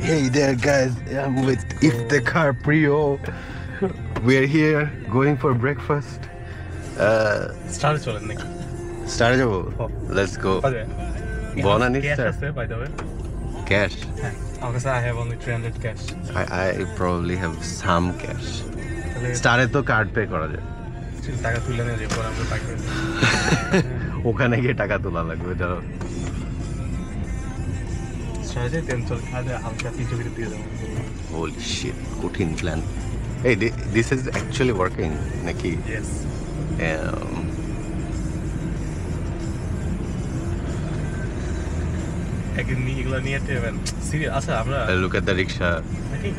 Hey there guys, I'm with Iftekhar Priyo. We're here going for breakfast. স্টারে চলেন নাকি? Start jabo. Let's go. Bona ni Cash sir. আছে by the way. Cash. হ্যাঁ, আমার কাছে I have only 300 cash. I probably have some cash. তাহলে Start তো card pay করা যায়। still টাকা তুলে নিয়ে যাবো আমরা পাইতে। ওখানে গিয়ে টাকা তোলা লাগবে ধরো। স্টারে তেল চল খাবে হালকা কিছু কিছু দিয়ে দেবো। Holy shit, কঠিন plan. Hey, this is actually working নাকি? Yes. একদিন এগুলো নিয়ে যাবেন সিরিয়াস আচ্ছা আমরা Look at the rickshaw. নাকি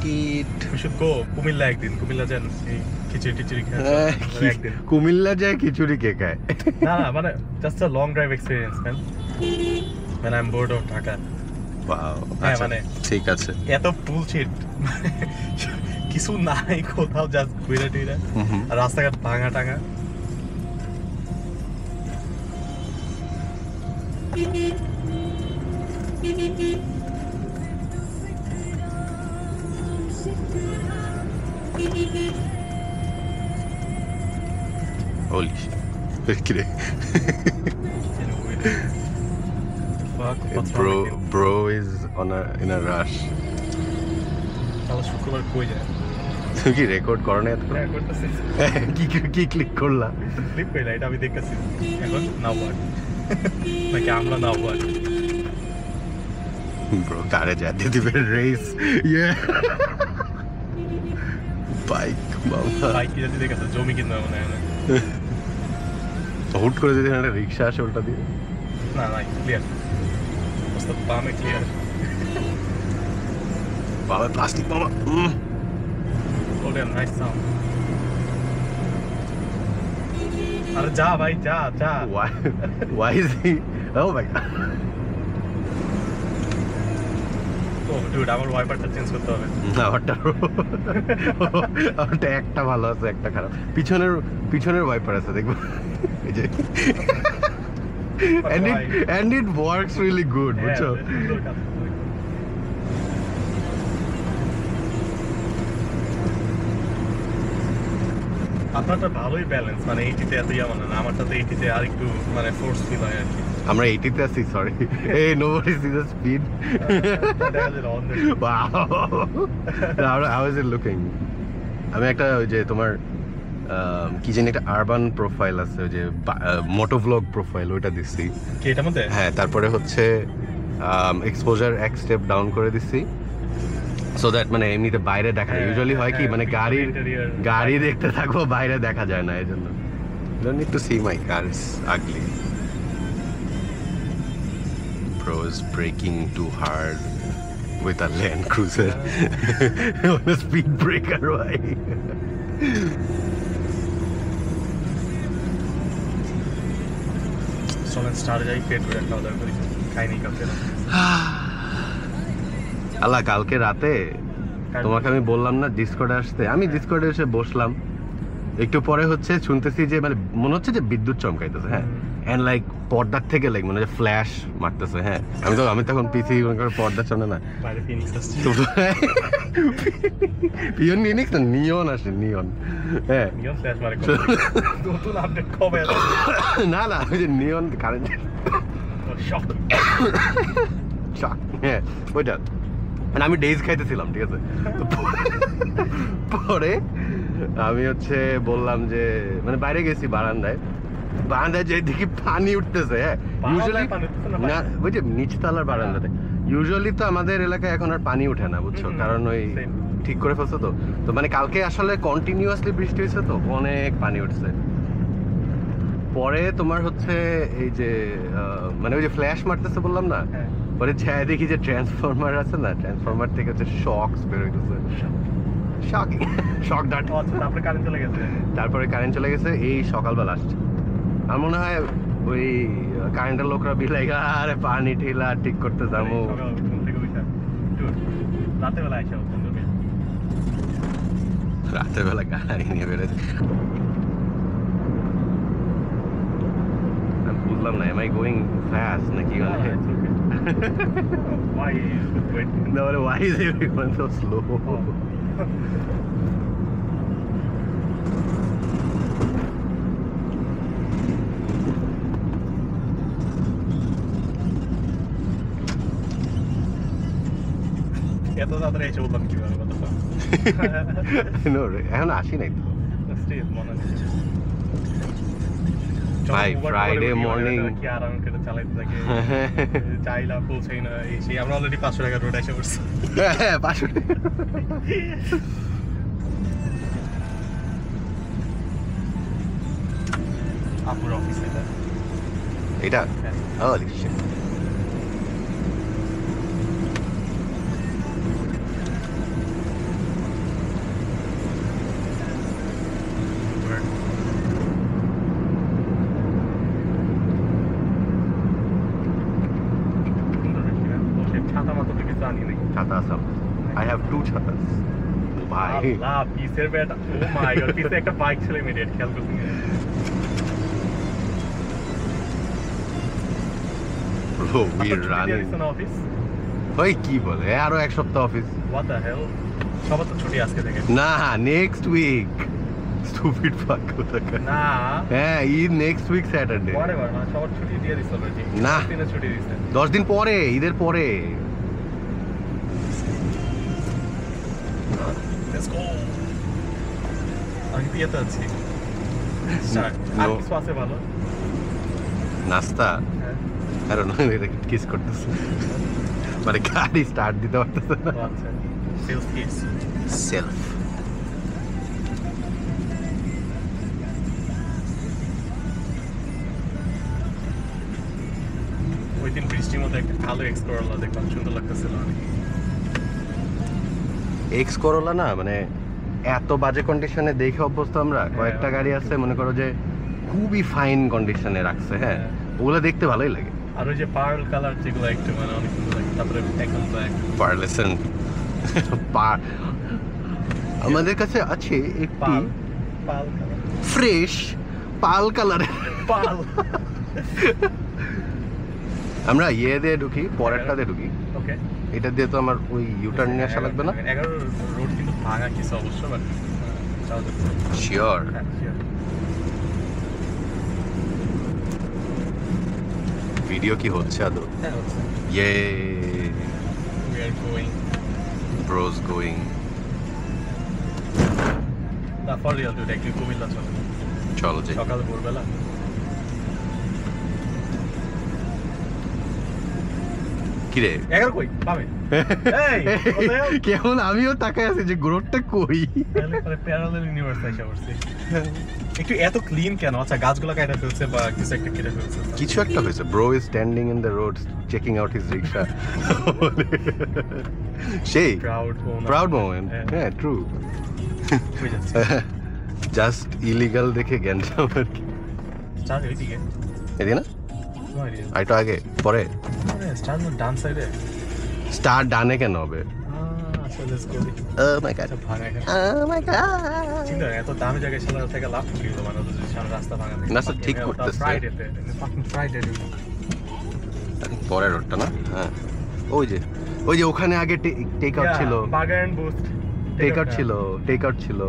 Ticket. we should go Comilla একদিন কুমিল্লা যান এই খিচুড়ি খাওয়া একদিন কুমিল্লা যায় খিচুড়ি কে খায়? না মানে just a long drive experience man when I'm bored of Dhaka Wow. হ্যাঁ আচ্ছা, মানে ঠিক আছে। এত বুলশিট কিছু নাই কোথাও জাস্ট ঘুরে টুইরা আর রাস্তাঘাট ভাঙা টাঙা Holy shit. কিরে? Fuck, what's wrong with you? Bro is in a rush. তাহলে শুক্রবার কই যায় তুমি কি রেকর্ড করো না এতক্ষণ? হ্যাঁ করতেছি কি ক্লিক করলা? ক্লিপ কইলা এটা আমি দেখতেছি এখন নাও ওয়ার্ড নাকি আমরা নাও ওয়ার্ড ব্রো কারে যেতে দিবে রেস ইয়ে বাইক বাবা বাইক কি যদি দেখেছো জমি কিনতে মনে হয় না হুট করে যদি একটা রিক্সা আসে ওটা দিয়ে না ক্লিয়ার মস্ত বামে ক্লিয়ার বাবা প্লাস্টিক বাবা ওটা নাইস সাউন্ড আরে যা ভাই যা why is he oh my god ও ডুড আমার ওয়াইপারটা চেঞ্জ করতে হবে না ওটা একটা ভালো আছে একটা খারাপ পিছনের ওয়াইপার আছে দেখবো এই যে and it works really good বুঝছো আপনারটা ভালোই ব্যালেন্স মানে 80 তে এত মানে না আমারটাতে 80 তে আরেকটু মানে ফোর্স ফিল হয় আর কি আমরা 80 তে আছি সরি এই nobody C the speed how is it looking আমি একটা ওই যে তোমার কি জানি একটা আরবান প্রোফাইল আছে ওই যে মোটো ভ্লগ প্রোফাইল ওইটা দিছি কি এটার মধ্যে হ্যাঁ তারপরে হচ্ছে এক্সপোজার এক স্টেপ ডাউন করে দিছি সো দ্যাট মানে এমনিতে বাইরে দেখা যায় ইউজুয়ালি হয় কি মানে গাড়ি দেখতে থাকবো বাইরে দেখা যায় না এই জন্য don't need to see my car is ugly bro is braking too hard with a Land Cruiser on a speed breaker why চলেন স্টার যাই পেট করে খাওয়া দাওয়া করি খাইনি কালকে আল্লাহ কালকে রাতে তোমাকে আমি বললাম না ডিসকর্ডে আসতে আমি ডিসকর্ডে এসে বসলাম একটু পরে হচ্ছে শুনতেছি যে মানে মনে হচ্ছে যে বিদ্যুৎ চমকাইতেছে হ্যাঁ এন্ড লাইক পর্দার থেকে লাইক মনে হচ্ছে ফ্ল্যাশ মারতেছে হ্যাঁ আমি তখন পিসি পর্দার সামনে না বাইরে ফিনিক্স আসছে পিয়ন নিনিক্স না নিয়ন আসে নিয়ন হ্যাঁ নিয়ন ফ্ল্যাশ মারে নতুন আপডেট কবে আসবে না ওই যে নিয়ন কারেন্ট শক হ্যাঁ ওইটা মানে আমি ডেজ খাইতেছিলাম ঠিক আছে পরে আমি হচ্ছে বললাম যে মানে বাইরে গেছি বারান্দায় যে দেখি পানি উঠতেছে হ্যাঁ ইউজুয়ালি না ওই যে নিচতলার বারান্দাতে ইউজুয়ালি তো আমাদের এলাকায় এখন আর পানি ওঠে না বুঝছো কারণ ওই ঠিক করে ফেলছে তো মানে কালকে আসলে কন্টিনিউয়াসলি বৃষ্টি হয়েছে তো অনেক পানি উঠছে পরে তোমার হচ্ছে এই যে মানে ওই যে ফ্ল্যাশ মারতেছে বললাম না পরে যাই দেখি যে ট্রান্সফরমার আছে না ট্রান্সফরমার থেকে হচ্ছে শকস বের হইতেছে শক ডাট তারপরে কারেন্ট চলে গেছে এই সকালবেলা আসছে আমার মনে হয় ওই কারেন্টের লোকরা বিলাইগা আরে পানি ঠিলা ঠিক করতে যাবো রাতের বেলা গাড়ি নিয়ে বেরোছে আমি বুঝলাম না এম আই গোয়িং ফাস্ট নাকি Why is it waiting? No, why is everyone so slow? এত তাড়াতাড়ি এসে বললাম কিভাবে কথা No, এখন আসি নাই তো। স্টিল মনে ভাই ফ্রাইডে মর্নিং কি আরাম করে চালাইতে থাকে চাইলা পৌঁছাই না এই সেই আমরা অলরেডি 500 টাকা রোড এসে পড়ছি হ্যাঁ 500 আপুর অফিস এটা holy shit ছাতা সব I have 2 ছাতাস ভাই আল্লাহ পিসের বেটা ও মাই গড পিসে একটা বাইক ছিল ইমিডিয়েট খেয়াল করতে bro we running অফিস ওই কি বলে আরো এক সপ্তাহ অফিস what the hell সবার তো ছুটি আজকে থেকে না নেক্সট উইক স্টুপিড ফাক কোথাকার না হ্যাঁ নেক্সট উইক স্যাটারডে whatever না সবার ছুটি দিয়ে দিছে অলরেডি না। দিনের ছুটি দিছে 10 দিন পরে ঈদের পরে Let's go. আমি পিয়াতে আছি আর কিছু আছে ভালো নাস্তা I don't know এটা কিস করতেছে মানে গাড়ি স্টার্ট দিতে পারতেছে না আচ্ছা সেলস কিস সেলফ ওই দিন বৃষ্টির মধ্যে একটা কালো এক্সপ্লোরার দেখলাম সুন্দর লাগতেছিল অনেক এক্স করোলা না মানে এত বাজে কন্ডিশনে দেখে অভ্যস্ত আমরা কয়েকটা গাড়ি আছে মনে করো যে খুবই ফাইন কন্ডিশনে রাখছে হ্যাঁ ওগুলো দেখতে ভালোই লাগে আর ওই যে পার্ল কালার যেগুলো একটু মানে অনেক সুন্দর লাগে তারপরে একদম ব্ল্যাক পার্লেসন আমাদের কাছে আছে একটি পাল পাল কালার ফ্রেশ পাল কালারের পাল আমরা ইয়ে দিয়ে ঢুকি পরেরটা দিয়ে ঢুকি ওকে এটা দিয়ে তো আমার ওই ইউটার্ন নিয়ে আসা লাগবে না 11 রোড কিন্তু ভাঙা কিছু অবশ্য বাট শিওর ভিডিও কি হচ্ছে আদৌ ইয়ে we are going bros going না ফর রিয়াল টু একটু কুমিল্লা চলো চলো যাই সকালে ভোরবেলা কিরে 11 কই পাবে এই কেমন আমিও তাকায় আছি যে গ্রোথটা কই তাহলে পরে প্যারালাল ইউনিভার্স এসে পড়ছে একটু এত ক্লিন কেন আচ্ছা গাছগুলো কাটা ফেলছে বা কিছু একটা কেটে ফেলছে কিছু একটা হয়েছে bro is standing in the road checking out his rickshaw সেই প্রাউড মোমেন্ট হ্যাঁ ট্রু জাস্ট ইলিগাল দেখে গ্যাঞ্জাম আর কি স্টার এদিকে এদিকে না আইটো আগে পরে স্টার ডান সাইডে স্টার ডানে কেন হবে আচ্ছা let's go Oh my god. ভাঙা এখানে Oh my god. চিন্তা এত দামি জায়গায় সারা থেকে লাভ কি হলো মানে যদি সারা রাস্তা ভাঙা রাস্তা ঠিক করতেছে। ফ্রাইডেতে ফাকিং ফ্রাইডে পরের রোডটা না হ্যাঁ ওই যে ওখানে আগে টেক আউট ছিল বাগান বুস্ট টেক আউট ছিল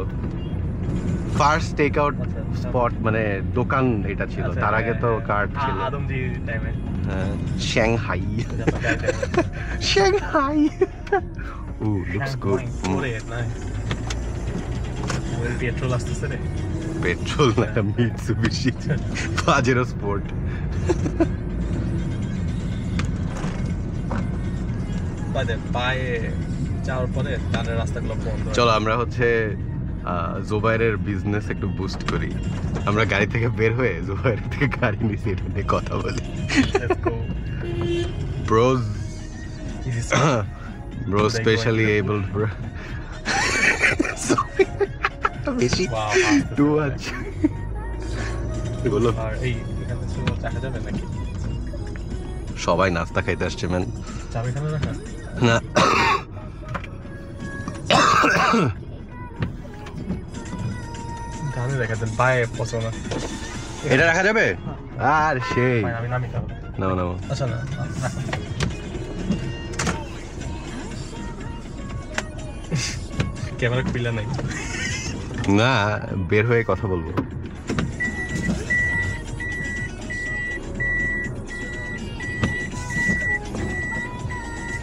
ফার্স্ট টেক আউট স্পট মানে দোকান এটা ছিল তার আগে তো কার্ট ছিল আদমজি টাইমে হ্যাঁ Shanghai Shanghai Ooh, looks good. Petrol আসতেছে রে পেট্রোল না মিৎসুবিশি পাজেরো স্পোর্ট পায়ে যাওয়ার পরে ডানের রাস্তাগুলো বন্ধ চলো আমরা হচ্ছে জোবাইরের বিজনেস একটু বুস্ট করি আমরা গাড়ি থেকে বের হয়ে জোবাইর থেকে গাড়ি নিছি এটা নিয়ে কথা বলি Broz Bro, specially able, bro. বেশি too much. বলো এই এখানে শুনো দেখা যাবে নাকি সবাই নাস্তা খাইতে আসছে ম্যান যাবে এখানে রাখা না গানে দেখা দেন পায়ে পছন্দ এটা রাখা যাবে আর সেই আমি নামি খাবো নাও আচ্ছা না ক্যামেরা খুলে নাই না বের হয়ে কথা বলবো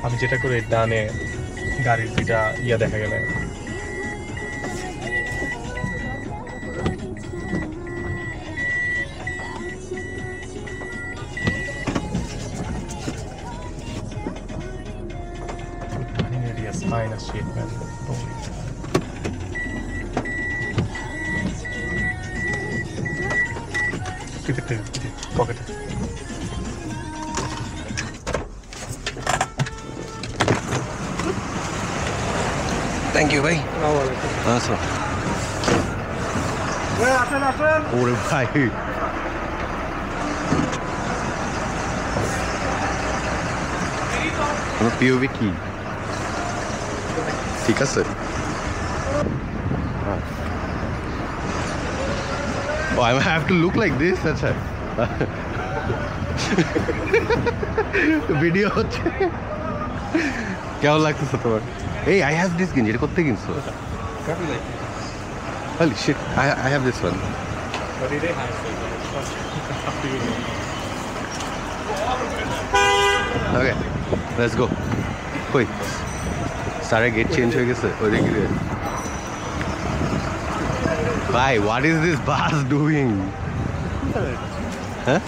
আমি যেটা করে ডানে গাড়ির দুইটা ইয়া দেখা গেল Minus shit, man. Pocket. Thank you ভাই আসো ওরে ভাই পিওভি কি ঠিক আছে Oh, I have to look like this. That's it. Video হচ্ছে কেমন লাগতেছে তোমার এই I have this গেঞ্জি এটা কোথায় কিনছো Holy shit I have this one Okay let's go কই সারা গেট চেঞ্জ হয়ে গেছে ওই দিকে ভাই what is this bus doing huh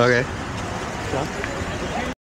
okay